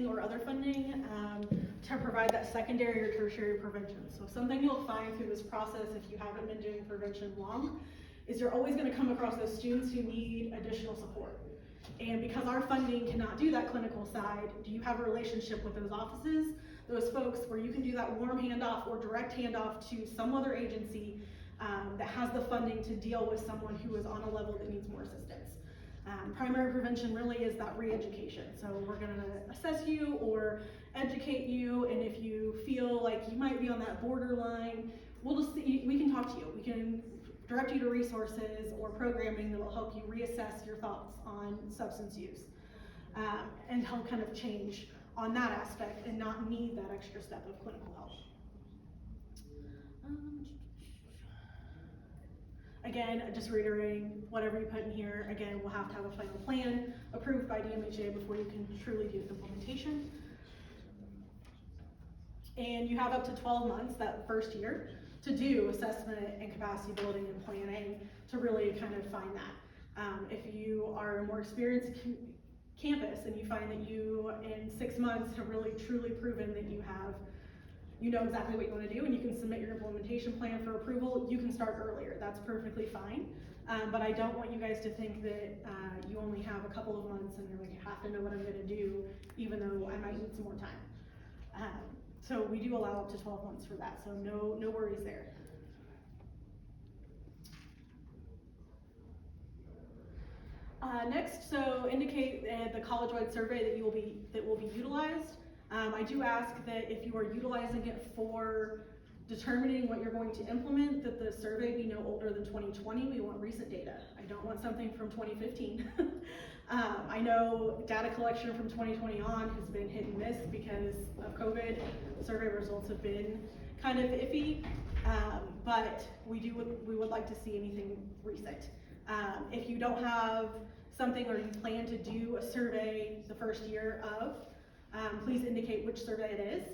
or other funding to provide that secondary or tertiary prevention. So something you'll find through this process, if you haven't been doing prevention long, is you're always going to come across those students who need additional support. And because our funding cannot do that clinical side, do you have a relationship with those offices, those folks where you can do that warm handoff or direct handoff to some other agency that has the funding to deal with someone who is on a level that needs more assistance. Primary prevention really is that re-education. So we're gonna assess you or educate you, and if you feel like you might be on that borderline, we can talk to you. We can direct you to resources or programming that will help you reassess your thoughts on substance use and help kind of change on that aspect and not need that extra step of clinical help. Again, just reiterating, whatever you put in here, again, we'll have to have a final plan approved by DMHA before you can truly do implementation. And you have up to 12 months that first year to do assessment and capacity building and planning to really kind of find that. If you are a more experienced campus and you find that you in 6 months have really truly proven that you know exactly what you want to do and you can submit your implementation plan for approval, you can start earlier. That's perfectly fine. But I don't want you guys to think that you only have a couple of months and you're like, I have to know what I'm going to do, even though I might need some more time. So we do allow up to 12 months for that, so no worries there. Next, so indicate the college-wide survey that will be utilized. I do ask that if you are utilizing it for determining what you're going to implement, that the survey be no older than 2020. We want recent data. I don't want something from 2015. I know data collection from 2020 on has been hit and miss because of COVID. Survey results have been kind of iffy, but we would like to see anything recent. If you don't have something or you plan to do a survey the first year of, please indicate which survey it is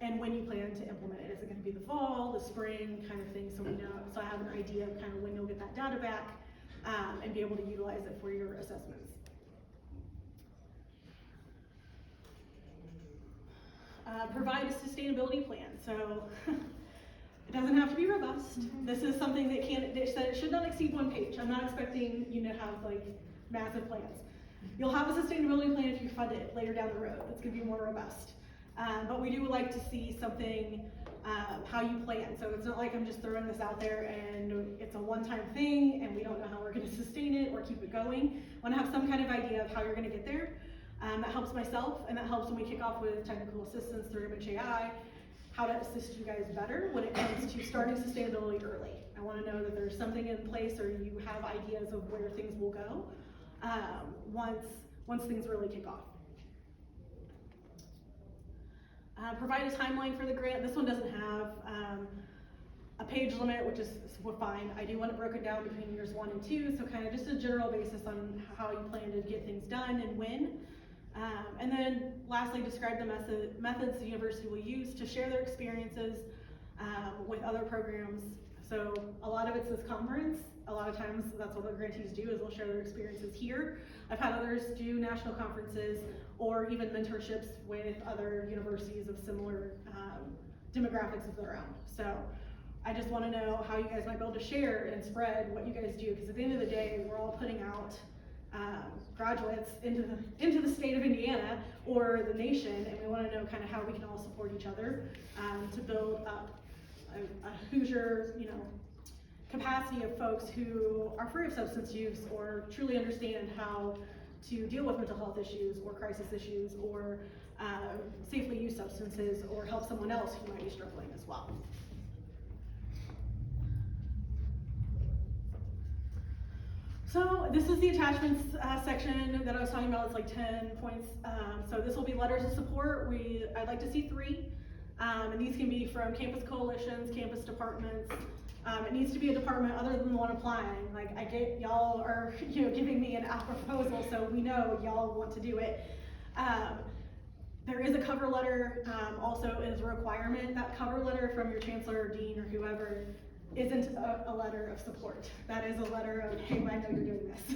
and when you plan to implement it. Is it going to be the fall, the spring kind of thing, so we know, so I have an idea of kind of when you'll get that data back and be able to utilize it for your assessments. Provide a sustainability plan. So it doesn't have to be robust. This is something that it should not exceed 1 page. I'm not expecting you to have like massive plans. You'll have a sustainability plan if you fund it later down the road. It's going to be more robust. But we do like to see something, how you plan. So it's not like I'm just throwing this out there and it's a one-time thing and we don't know how we're going to sustain it or keep it going. I want to have some kind of idea of how you're going to get there. That helps myself, and that helps when we kick off with technical assistance through DMHA, how to assist you guys better when it comes to starting sustainability early. I want to know that there's something in place or you have ideas of where things will go once things really kick off. Provide a timeline for the grant. This one doesn't have a page limit, which is fine. I do want it broken down between years 1 and 2, so kind of just a general basis on how you plan to get things done and when. And then lastly, describe the methods the university will use to share their experiences with other programs. So a lot of it's this conference. A lot of times that's what the grantees do, is they'll share their experiences here. I've had others do national conferences or even mentorships with other universities of similar demographics of their own. So I just want to know how you guys might be able to share and spread what you guys do, because at the end of the day, we're all putting out graduates into the state of Indiana or the nation, and we want to know kind of how we can all support each other to build up a Hoosier, capacity of folks who are free of substance use or truly understand how to deal with mental health issues or crisis issues or safely use substances or help someone else who might be struggling as well. So this is the attachments section that I was talking about. It's like 10 points. So this will be letters of support. I'd like to see 3. And these can be from campus coalitions, campus departments. It needs to be a department other than the one applying. Like, I get y'all are giving me an proposal, so we know y'all want to do it. There is a cover letter also is a requirement. That cover letter from your chancellor or dean or whoever isn't a letter of support. That is a letter of, hey, I know you're doing this.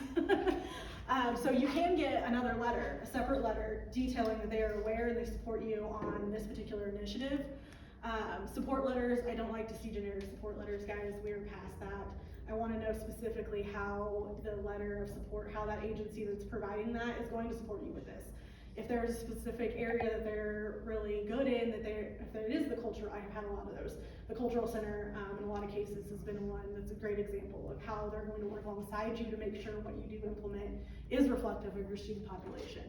So you can get another letter, a separate letter, detailing that they are aware and they support you on this particular initiative. Support letters, I don't like to see generic support letters, guys. We're past that. I want to know specifically how the letter of support, how that agency that's providing that is going to support you with this. If there's a specific area that they're really good in, if there is the culture, I have had a lot of those. The cultural center, in a lot of cases, has been one that's a great example of how they're going to work alongside you to make sure what you do implement is reflective of your student population.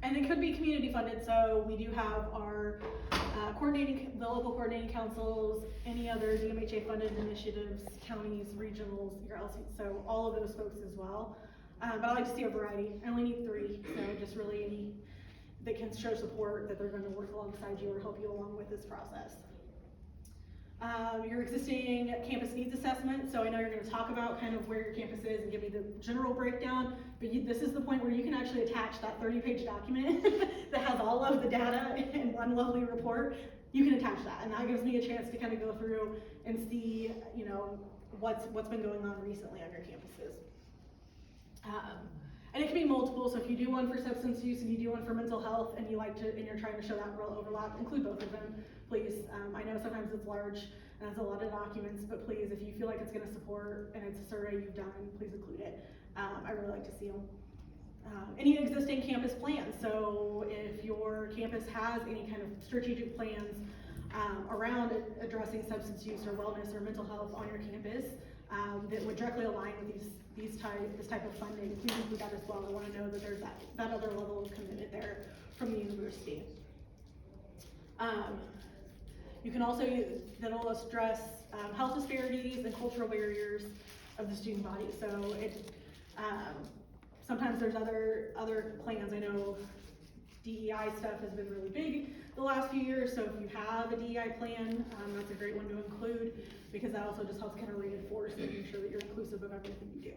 And it could be community funded, so we do have our the local coordinating councils, any other DMHA funded initiatives, counties, regionals, your LC, so all of those folks as well. But I like to see a variety. I only need 3, so just really any that can show support that they're going to work alongside you or help you along with this process. Your existing campus needs assessment, so I know you're going to talk about kind of where your campus is and give me the general breakdown, but this is the point where you can actually attach that 30-page document that has all of the data in one lovely report. You can attach that, and that gives me a chance to kind of go through and see, you know, what's been going on recently on your campuses. And it can be multiple, so if you do one for substance use and you do one for mental health and you're trying to show that real overlap, include both of them, please. I know sometimes it's large and has a lot of documents, but please, if you feel like it's going to support and it's a survey you've done, please include it. I really like to see them. Any existing campus plans, so if your campus has any kind of strategic plans around addressing substance use or wellness or mental health on your campus, that would directly align with this type of funding, please include that as well. I want to know that there's that other level of commitment there from the university. You can also that'll address health disparities and cultural barriers of the student body. So sometimes there's other plans. I know DEI stuff has been really big the last few years, so if you have a DEI plan, that's a great one to include, because that also just helps kind of reinforce making sure that you're inclusive of everything you do.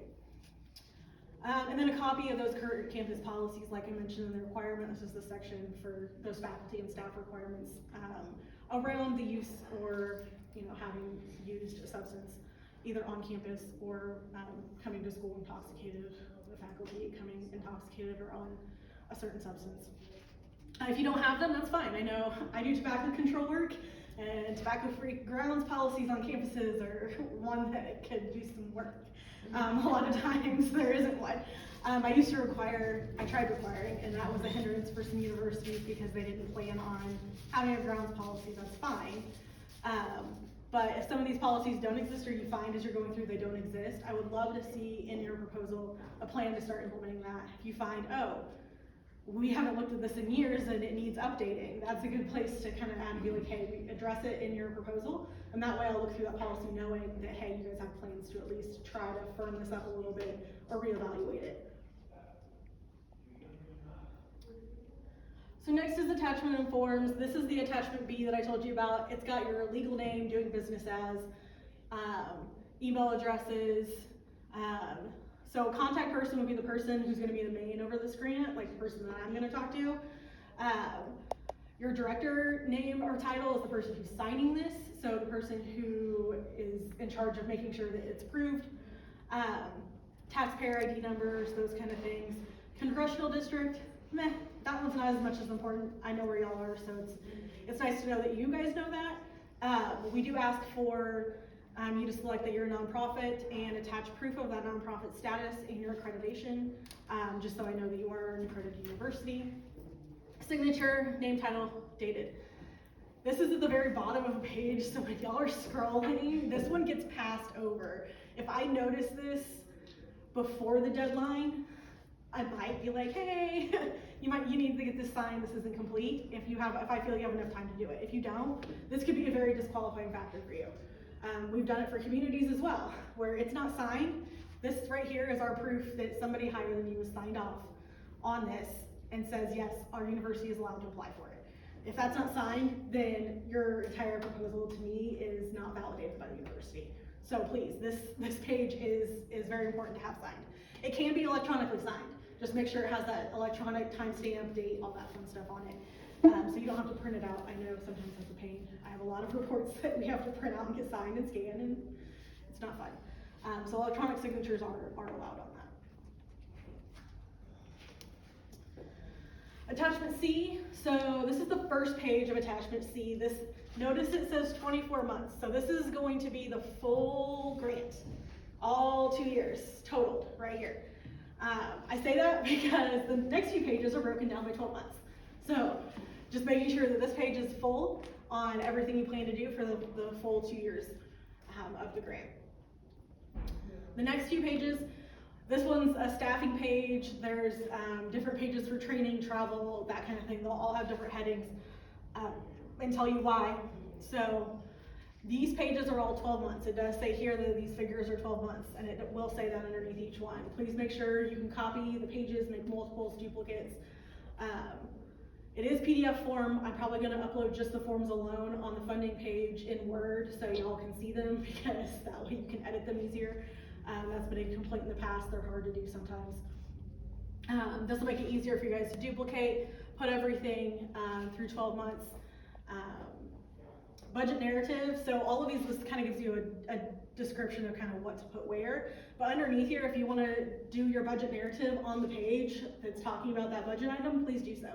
And then a copy of those current campus policies, like I mentioned in the requirement. This is the section for those faculty and staff requirements around the use or having used a substance either on campus or coming to school intoxicated, the faculty coming intoxicated or on a certain substance. If you don't have them, that's fine. I know I do tobacco control work, and tobacco-free grounds policies on campuses are one that could do some work. A lot of times there isn't one. I tried requiring, and that was a hindrance for some universities because they didn't plan on having a grounds policy. That's fine. But if some of these policies don't exist or you find as you're going through they don't exist, I would love to see in your proposal a plan to start implementing that. If you find, oh, we haven't looked at this in years and it needs updating, that's a good place to kind of add and be like, hey, we address it in your proposal, and that way I'll look through that policy knowing that, hey, you guys have plans to at least try to firm this up a little bit or reevaluate it. So next is attachment and forms. This is the attachment B that I told you about. It's got your legal name, doing business as, email addresses. So contact person would be the person who's going to be the main over this grant, like the person that I'm going to talk to. Your director name or title is the person who's signing this, so the person who is in charge of making sure that it's approved. Taxpayer ID numbers, those kind of things. Congressional district, meh, that one's not as much as important. I know where y'all are, so it's nice to know that you guys know that. We do ask for you to select that you're a nonprofit and attach proof of that nonprofit status in your accreditation, just so I know that you are an accredited university. Signature, name, title, dated. This is at the very bottom of the page, so when y'all are scrolling, this one gets passed over. If I notice this before the deadline, I might be like, hey, you need to get this signed, this isn't complete, if I feel you have enough time to do it. If you don't, this could be a very disqualifying factor for you. We've done it for communities as well, where it's not signed. This right here is our proof that somebody higher than you has signed off on this and says, yes, our university is allowed to apply for it. If that's not signed, then your entire proposal to me is not validated by the university. So please, this page is very important to have signed. It can be electronically signed. Just make sure it has that electronic timestamp, date, all that fun stuff on it. So you don't have to print it out. I know sometimes that's a pain. I have a lot of reports that we have to print out and get signed and scan, and it's not fun. So electronic signatures are allowed on that. Attachment C, so this is the first page of attachment C. Notice it says 24 months. So this is going to be the full grant, all 2 years totaled right here. I say that because the next few pages are broken down by 12 months. So just making sure that this page is full on everything you plan to do for the full 2 years of the grant. The next few pages, this one's a staffing page. There's different pages for training, travel, that kind of thing. They'll all have different headings and tell you why. So these pages are all 12 months. It does say here that these figures are 12 months, and it will say that underneath each one. Please make sure you can copy the pages, make multiples, duplicates. It is PDF form. I'm probably going to upload just the forms alone on the funding page in Word so y'all can see them, because that way you can edit them easier. That's been a complaint in the past. They're hard to do sometimes. This will make it easier for you guys to duplicate, put everything through 12 months. Budget narrative, so all of these, this kind of gives you a description of kind of what to put where. But underneath here, if you want to do your budget narrative on the page that's talking about that budget item, please do so.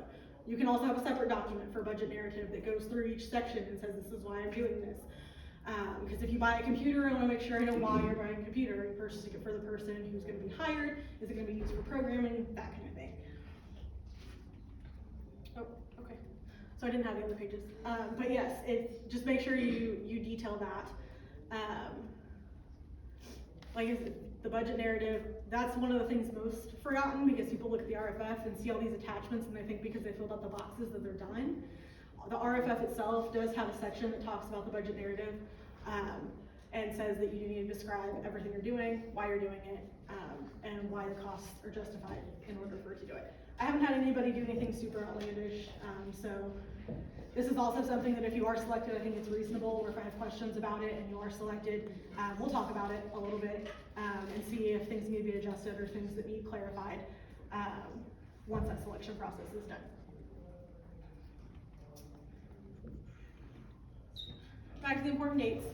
You can also have a separate document for budget narrative that goes through each section and says this is why I'm doing this. Because if you buy a computer, I want to make sure I know why you're buying a computer. Are you purchasing it for the person who's going to be hired? Is it going to be used for programming? That kind of thing. Oh, okay. So I didn't have the other pages. But yes, just make sure you detail that. Like I said, the budget narrative, that's one of the things most forgotten, because people look at the RFF and see all these attachments and they think because they filled out the boxes that they're done. The RFF itself does have a section that talks about the budget narrative and says that you need to describe everything you're doing, why you're doing it, and why the costs are justified in order for it to do it. I haven't had anybody do anything super outlandish, so this is also something that if you are selected, I think it's reasonable, or if I have questions about it and you are selected, we'll talk about it a little bit and see if things need to be adjusted or things that need clarified once that selection process is done. Back to the important dates.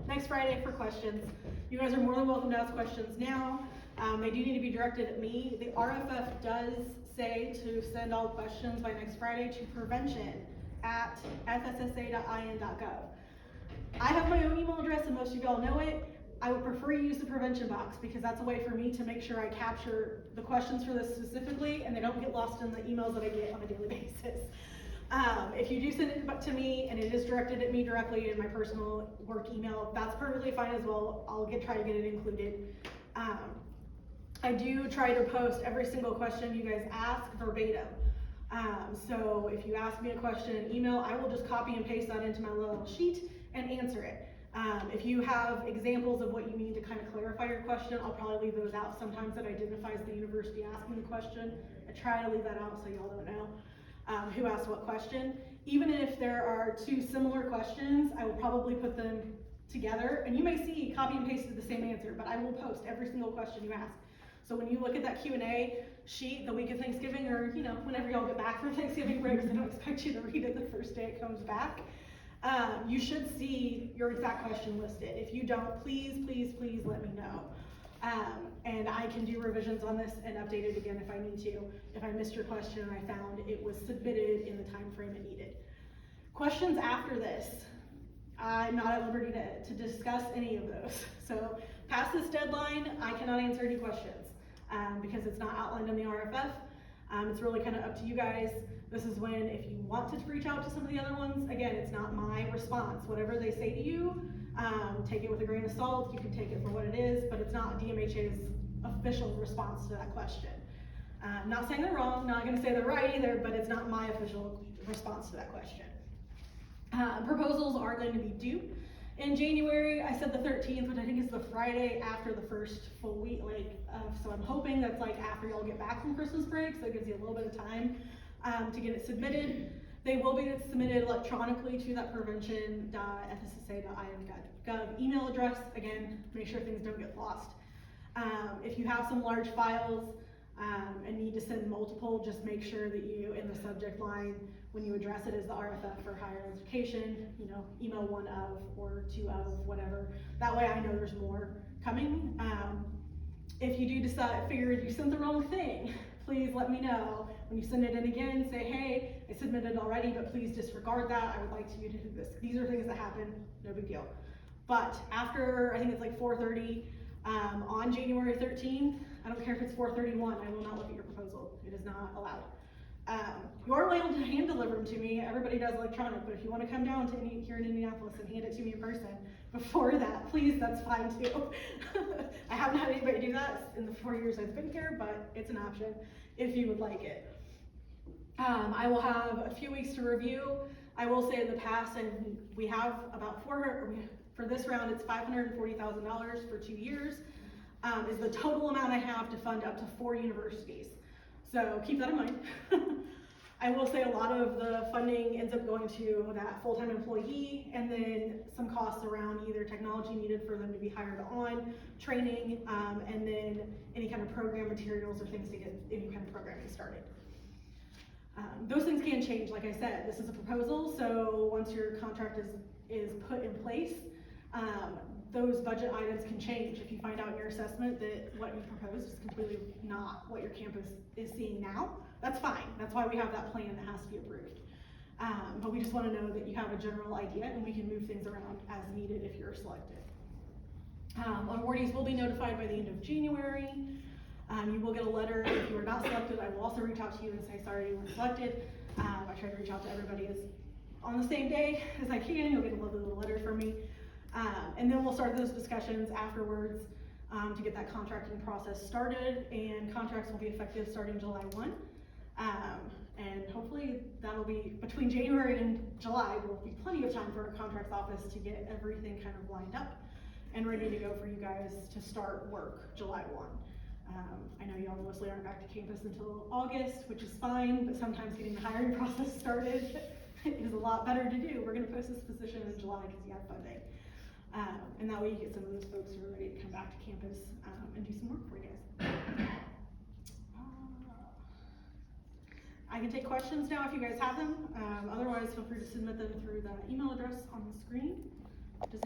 Next Friday for questions. You guys are more than welcome to ask questions now. They do need to be directed at me. The RFF does say to send all questions by next Friday to prevention@fssa.in.gov. I have my own email address and most of y'all know it. I would prefer you use the prevention box, because that's a way for me to make sure I capture the questions for this specifically and they don't get lost in the emails that I get on a daily basis. If you do send it to me and it is directed at me directly in my personal work email, that's perfectly fine as well. I'll try to get it included. I do try to post every single question you guys ask verbatim. So if you ask me a question in email, I will just copy and paste that into my little sheet and answer it. If you have examples of what you need to kind of clarify your question, I'll probably leave those out. Sometimes that identifies the university asking the question. I try to leave that out so y'all don't know who asked what question. Even if there are two similar questions, I will probably put them together, and you may see copy and pasted the same answer, but I will post every single question you ask. So when you look at that Q&A sheet the week of Thanksgiving, or whenever y'all get back from Thanksgiving break, because I don't expect you to read it the first day it comes back, you should see your exact question listed. If you don't, please, please, please let me know. And I can do revisions on this and update it again if I need to. If I missed your question and I found it was submitted in the time frame it needed. Questions after this, I'm not at liberty to discuss any of those. So past this deadline, I cannot answer any questions because it's not outlined in the RFF. It's really kind of up to you guys. This is when, if you want to reach out to some of the other ones, again, it's not my response. Whatever they say to you, take it with a grain of salt. You can take it for what it is, but it's not DMHA's official response to that question. Not saying they're wrong, not going to say they're right either, but it's not my official response to that question. Proposals are going to be due in January. I said the 13th, which I think is the Friday after the first full week. So I'm hoping that's like after y'all get back from Christmas break, so it gives you a little bit of time to get it submitted. They will be submitted electronically to that prevention.fssa.in.gov email address. Again, make sure things don't get lost. If you have some large files and need to send multiple, just make sure that you, in the subject line, when you address it as the RFF for higher education, email one of or two of, whatever. That way I know there's more coming. If you do figure you sent the wrong thing, please let me know. When you send it in again, say, hey, I submitted already, but please disregard that. I would like you to do this. These are things that happen, no big deal. But after, I think it's like 4:30 on January 13th, I don't care if it's 4:31, I will not look at your proposal. It is not allowed. You are able to hand deliver them to me. Everybody does electronic, but if you want to come down to here in Indianapolis and hand it to me in person before that, please, that's fine too. I haven't had anybody do that in the 4 years I've been here, but it's an option if you would like it. I will have a few weeks to review. I will say in the past, and we have about for this round, it's $540,000 for 2 years, is the total amount I have to fund up to 4 universities. So keep that in mind. I will say a lot of the funding ends up going to that full-time employee, and then some costs around either technology needed for them to be hired on, training, and then any kind of program materials or things to get any kind of programming started. Those things can change, like I said. This is a proposal, so once your contract is put in place, those budget items can change. If you find out in your assessment that what you proposed is completely not what your campus is seeing now, that's fine. That's why we have that plan that has to be approved. But we just want to know that you have a general idea, and we can move things around as needed if you're selected. Awardees will be notified by the end of January. You will get a letter if you are not selected. I will also reach out to you and say, sorry, you weren't selected. I try to reach out to everybody on the same day as I can. You'll get a lovely little letter from me. And then we'll start those discussions afterwards to get that contracting process started, and contracts will be effective starting July 1. And hopefully that'll be between January and July. There will be plenty of time for our contracts office to get everything kind of lined up and ready to go for you guys to start work July 1. I know y'all mostly aren't back to campus until August, which is fine, but sometimes getting the hiring process started is a lot better to do. We're going to post this position in July because you have funding. And that way you get some of those folks who are ready to come back to campus and do some work for you guys. I can take questions now if you guys have them. Otherwise, feel free to submit them through the email address on the screen. Does